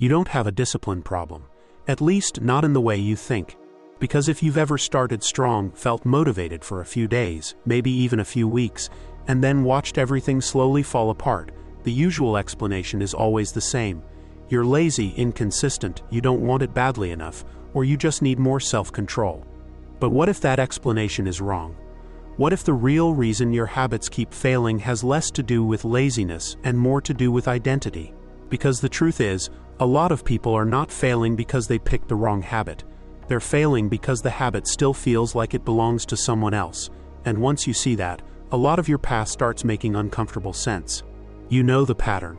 You don't have a discipline problem, at least not in the way you think. Because if you've ever started strong, felt motivated for a few days, maybe even a few weeks, and then watched everything slowly fall apart, the usual explanation is always the same. You're lazy, inconsistent, you don't want it badly enough, or you just need more self-control. But what if that explanation is wrong? What if the real reason your habits keep failing has less to do with laziness and more to do with identity? Because the truth is, a lot of people are not failing because they picked the wrong habit. They're failing because the habit still feels like it belongs to someone else, and once you see that, a lot of your past starts making uncomfortable sense. You know the pattern.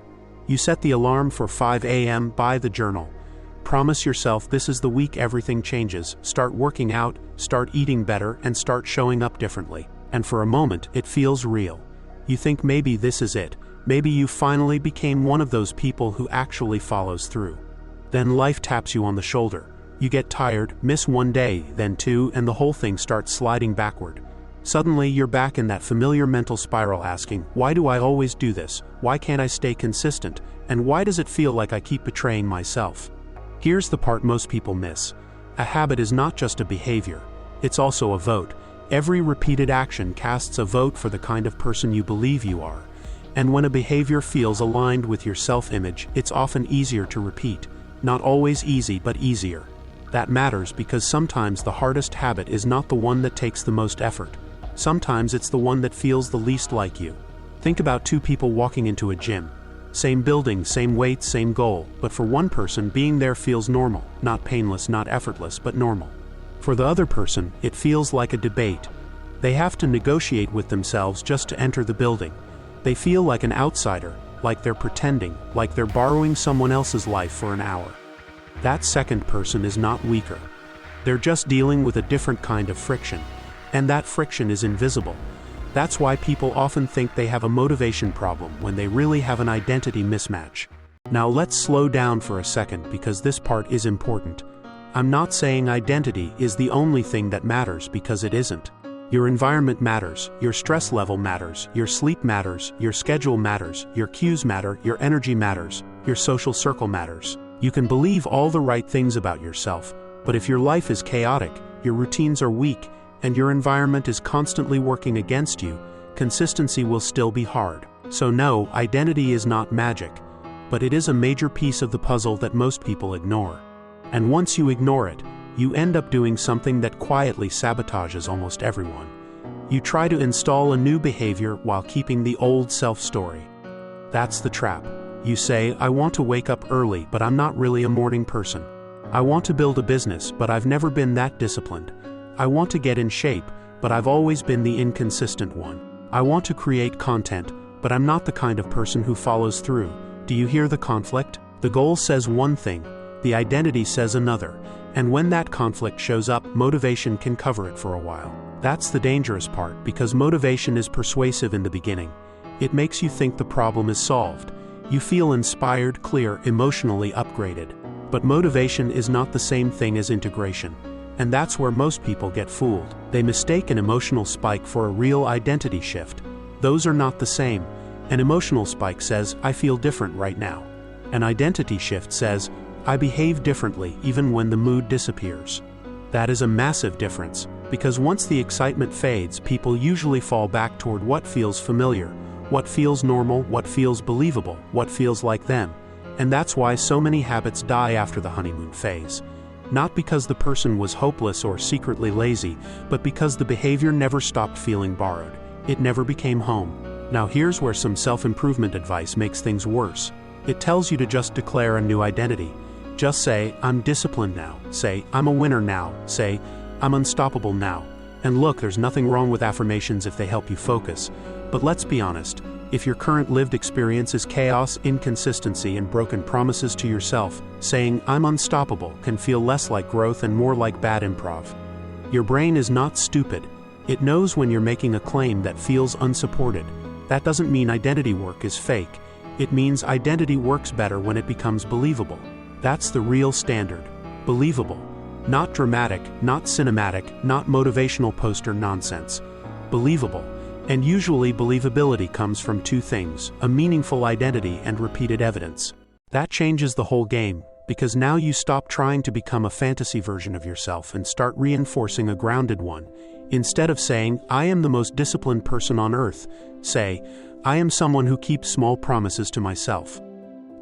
You set the alarm for 5 a.m., buy the journal. Promise yourself this is the week everything changes, start working out, start eating better, and start showing up differently. And for a moment, it feels real. You think maybe this is it, maybe you finally became one of those people who actually follows through. Then life taps you on the shoulder. You get tired, miss one day, then two, and the whole thing starts sliding backward. Suddenly you're back in that familiar mental spiral asking, why do I always do this? Why can't I stay consistent? And why does it feel like I keep betraying myself? Here's the part most people miss. A habit is not just a behavior, it's also a vote. Every repeated action casts a vote for the kind of person you believe you are. And when a behavior feels aligned with your self-image, it's often easier to repeat. Not always easy, but easier. That matters because sometimes the hardest habit is not the one that takes the most effort. Sometimes it's the one that feels the least like you. Think about two people walking into a gym. Same building, same weights, same goal, but for one person being there feels normal, not painless, not effortless, but normal. For the other person, it feels like a debate. They have to negotiate with themselves just to enter the building. They feel like an outsider, like they're pretending, like they're borrowing someone else's life for an hour. That second person is not weaker. They're just dealing with a different kind of friction, and that friction is invisible. That's why people often think they have a motivation problem when they really have an identity mismatch. Now let's slow down for a second because this part is important. I'm not saying identity is the only thing that matters, because it isn't. Your environment matters, your stress level matters, your sleep matters, your schedule matters, your cues matter, your energy matters, your social circle matters. You can believe all the right things about yourself, but if your life is chaotic, your routines are weak, and your environment is constantly working against you, consistency will still be hard. So no, identity is not magic, but it is a major piece of the puzzle that most people ignore. And once you ignore it, you end up doing something that quietly sabotages almost everyone. You try to install a new behavior while keeping the old self-story. That's the trap. You say, I want to wake up early, but I'm not really a morning person. I want to build a business, but I've never been that disciplined. I want to get in shape, but I've always been the inconsistent one. I want to create content, but I'm not the kind of person who follows through. Do you hear the conflict? The goal says one thing, the identity says another, and when that conflict shows up, motivation can cover it for a while. That's the dangerous part, because motivation is persuasive in the beginning. It makes you think the problem is solved. You feel inspired, clear, emotionally upgraded. But motivation is not the same thing as integration. And that's where most people get fooled. They mistake an emotional spike for a real identity shift. Those are not the same. An emotional spike says, I feel different right now. An identity shift says, I behave differently even when the mood disappears. That is a massive difference, because once the excitement fades, people usually fall back toward what feels familiar, what feels normal, what feels believable, what feels like them. And that's why so many habits die after the honeymoon phase. Not because the person was hopeless or secretly lazy, but because the behavior never stopped feeling borrowed. It never became home. Now here's where some self-improvement advice makes things worse. It tells you to just declare a new identity. Just say, I'm disciplined now. Say, I'm a winner now. Say, I'm unstoppable now. And look, there's nothing wrong with affirmations if they help you focus. But let's be honest, if your current lived experience is chaos, inconsistency, and broken promises to yourself, saying, I'm unstoppable can feel less like growth and more like bad improv. Your brain is not stupid. It knows when you're making a claim that feels unsupported. That doesn't mean identity work is fake. It means identity works better when it becomes believable. That's the real standard. Believable. Not dramatic, not cinematic, not motivational poster nonsense. Believable. And usually believability comes from two things, a meaningful identity and repeated evidence. That changes the whole game, because now you stop trying to become a fantasy version of yourself and start reinforcing a grounded one. Instead of saying, "I am the most disciplined person on earth," say, "I am someone who keeps small promises to myself."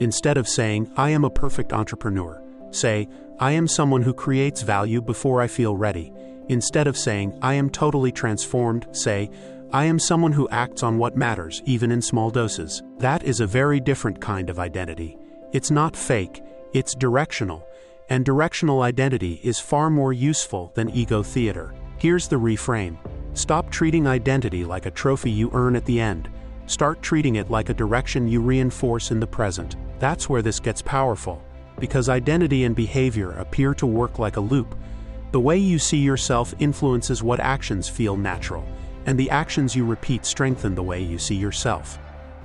Instead of saying, "I am a perfect entrepreneur," say, "I am someone who creates value before I feel ready." Instead of saying, "I am totally transformed," say, "I am someone who acts on what matters, even in small doses." That is a very different kind of identity. It's not fake, it's directional, and directional identity is far more useful than ego theater. Here's the reframe. Stop treating identity like a trophy you earn at the end. Start treating it like a direction you reinforce in the present. That's where this gets powerful, because identity and behavior appear to work like a loop. The way you see yourself influences what actions feel natural, and the actions you repeat strengthen the way you see yourself.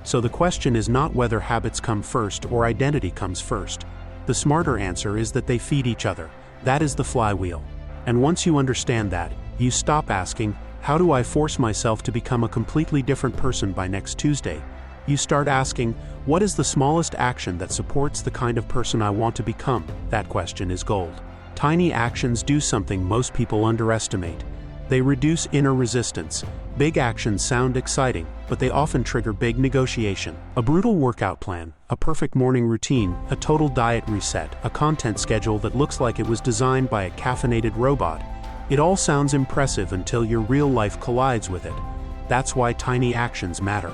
So the question is not whether habits come first or identity comes first. The smarter answer is that they feed each other. That is the flywheel. And once you understand that, you stop asking, "How do I force myself to become a completely different person by next Tuesday?" You start asking, "What is the smallest action that supports the kind of person I want to become?" That question is gold. Tiny actions do something most people underestimate. They reduce inner resistance. Big actions sound exciting, but they often trigger big negotiation. A brutal workout plan, a perfect morning routine, a total diet reset, a content schedule that looks like it was designed by a caffeinated robot. It all sounds impressive until your real life collides with it. That's why tiny actions matter.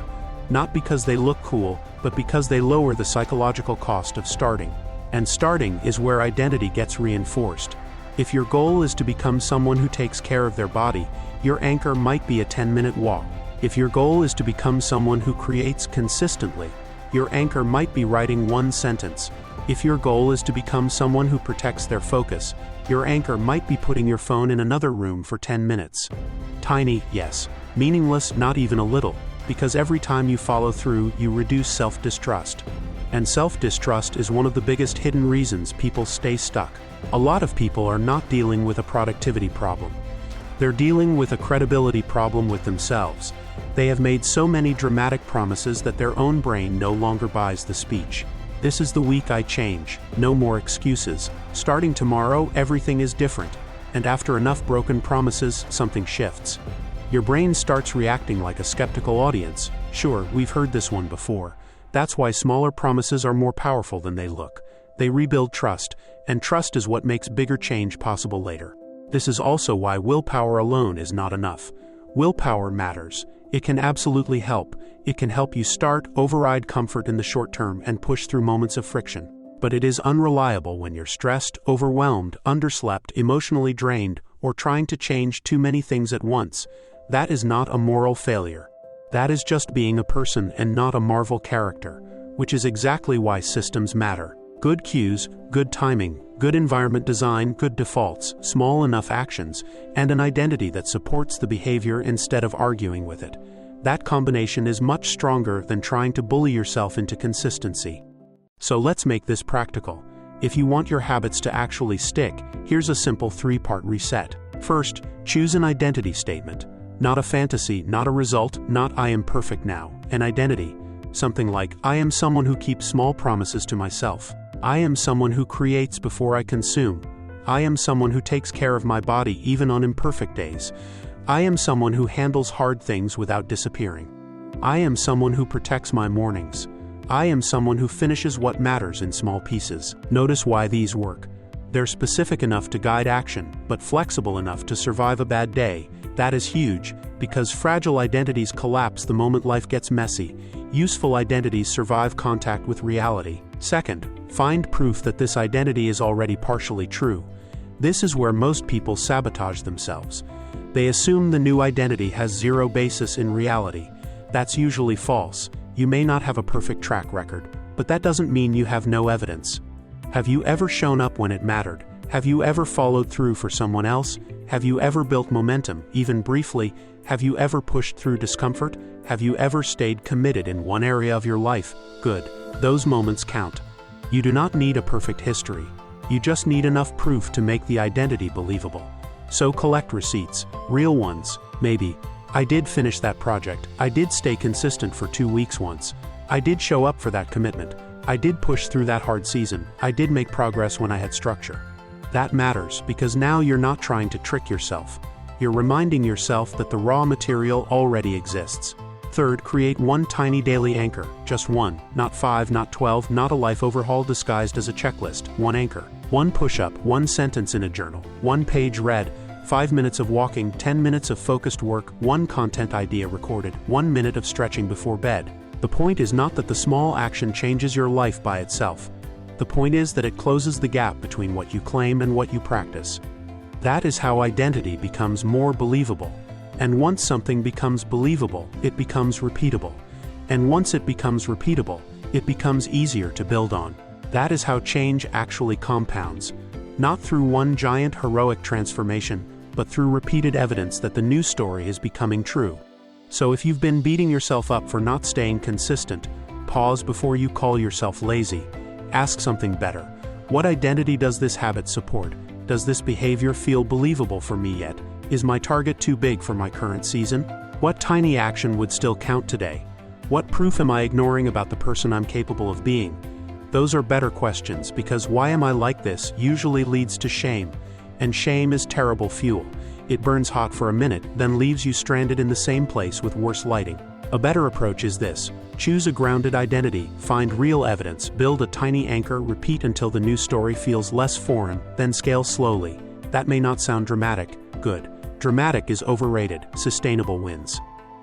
Not because they look cool, but because they lower the psychological cost of starting. And starting is where identity gets reinforced. If your goal is to become someone who takes care of their body, your anchor might be a 10-minute walk. If your goal is to become someone who creates consistently, your anchor might be writing one sentence. If your goal is to become someone who protects their focus, your anchor might be putting your phone in another room for 10 minutes. Tiny, yes. Meaningless, not even a little, because every time you follow through, you reduce self-distrust. And self-distrust is one of the biggest hidden reasons people stay stuck. A lot of people are not dealing with a productivity problem. They're dealing with a credibility problem with themselves. They have made so many dramatic promises that their own brain no longer buys the speech. This is the week I change. No more excuses. Starting tomorrow, everything is different. And after enough broken promises, something shifts. Your brain starts reacting like a skeptical audience. Sure, we've heard this one before. That's why smaller promises are more powerful than they look. They rebuild trust, and trust is what makes bigger change possible later. This is also why willpower alone is not enough. Willpower matters. It can absolutely help. It can help you start, override comfort in the short term, and push through moments of friction. But it is unreliable when you're stressed, overwhelmed, underslept, emotionally drained, or trying to change too many things at once. That is not a moral failure. That is just being a person and not a Marvel character, which is exactly why systems matter. Good cues, good timing, good environment design, good defaults, small enough actions, and an identity that supports the behavior instead of arguing with it. That combination is much stronger than trying to bully yourself into consistency. So let's make this practical. If you want your habits to actually stick, here's a simple 3-part reset. First, choose an identity statement. Not a fantasy, not a result, not "I am perfect now." An identity. Something like, "I am someone who keeps small promises to myself." "I am someone who creates before I consume." "I am someone who takes care of my body even on imperfect days." "I am someone who handles hard things without disappearing." "I am someone who protects my mornings." "I am someone who finishes what matters in small pieces." Notice why these work. They're specific enough to guide action, but flexible enough to survive a bad day. That is huge, because fragile identities collapse the moment life gets messy. Useful identities survive contact with reality. Second, find proof that this identity is already partially true. This is where most people sabotage themselves. They assume the new identity has zero basis in reality. That's usually false. You may not have a perfect track record, but that doesn't mean you have no evidence. Have you ever shown up when it mattered? Have you ever followed through for someone else? Have you ever built momentum, even briefly? Have you ever pushed through discomfort? Have you ever stayed committed in one area of your life? Good. Those moments count. You do not need a perfect history. You just need enough proof to make the identity believable. So collect receipts, real ones. Maybe, "I did finish that project. I did stay consistent for 2 weeks once. I did show up for that commitment. I did push through that hard season. I did make progress when I had structure. That matters because now you're not trying to trick yourself. You're reminding yourself that the raw material already exists. Third, create one tiny daily anchor. Just one, not 5, not 12, not a life overhaul disguised as a checklist. One anchor. One push-up, one sentence in a journal, one page read, 5 minutes of walking, 10 minutes of focused work, one content idea recorded, 1 minute of stretching before bed. The point is not that the small action changes your life by itself. The point is that it closes the gap between what you claim and what you practice. That is how identity becomes more believable. And once something becomes believable, it becomes repeatable. And once it becomes repeatable, it becomes easier to build on. That is how change actually compounds. Not through one giant heroic transformation, but through repeated evidence that the new story is becoming true. So if you've been beating yourself up for not staying consistent, pause before you call yourself lazy. Ask something better. What identity does this habit support? Does this behavior feel believable for me yet? Is my target too big for my current season? What tiny action would still count today? What proof am I ignoring about the person I'm capable of being? Those are better questions because why am I like this usually leads to shame. And shame is terrible fuel. It burns hot for a minute, then leaves you stranded in the same place with worse lighting. A better approach is this. Choose a grounded identity, find real evidence, build a tiny anchor, repeat until the new story feels less foreign, then scale slowly. That may not sound dramatic. Good. Dramatic is overrated. Sustainable wins.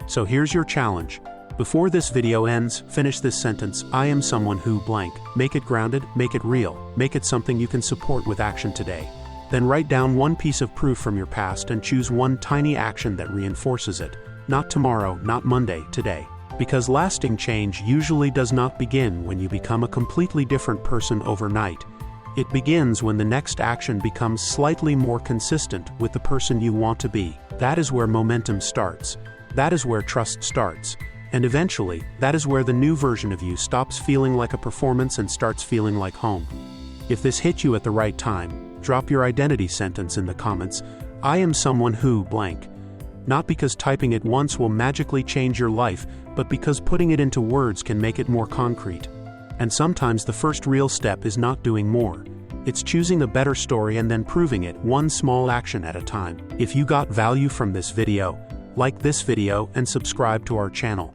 So here's your challenge. Before this video ends, finish this sentence. I am someone who blank. Make it grounded, make it real, make it something you can support with action today. Then write down one piece of proof from your past and choose one tiny action that reinforces it. Not tomorrow, not Monday, today. Because lasting change usually does not begin when you become a completely different person overnight. It begins when the next action becomes slightly more consistent with the person you want to be. That is where momentum starts. That is where trust starts. And eventually, that is where the new version of you stops feeling like a performance and starts feeling like home. If this hit you at the right time, drop your identity sentence in the comments. I am someone who blank. Not because typing it once will magically change your life, but because putting it into words can make it more concrete. And sometimes the first real step is not doing more. It's choosing a better story and then proving it one small action at a time. If you got value from this video, like this video and subscribe to our channel.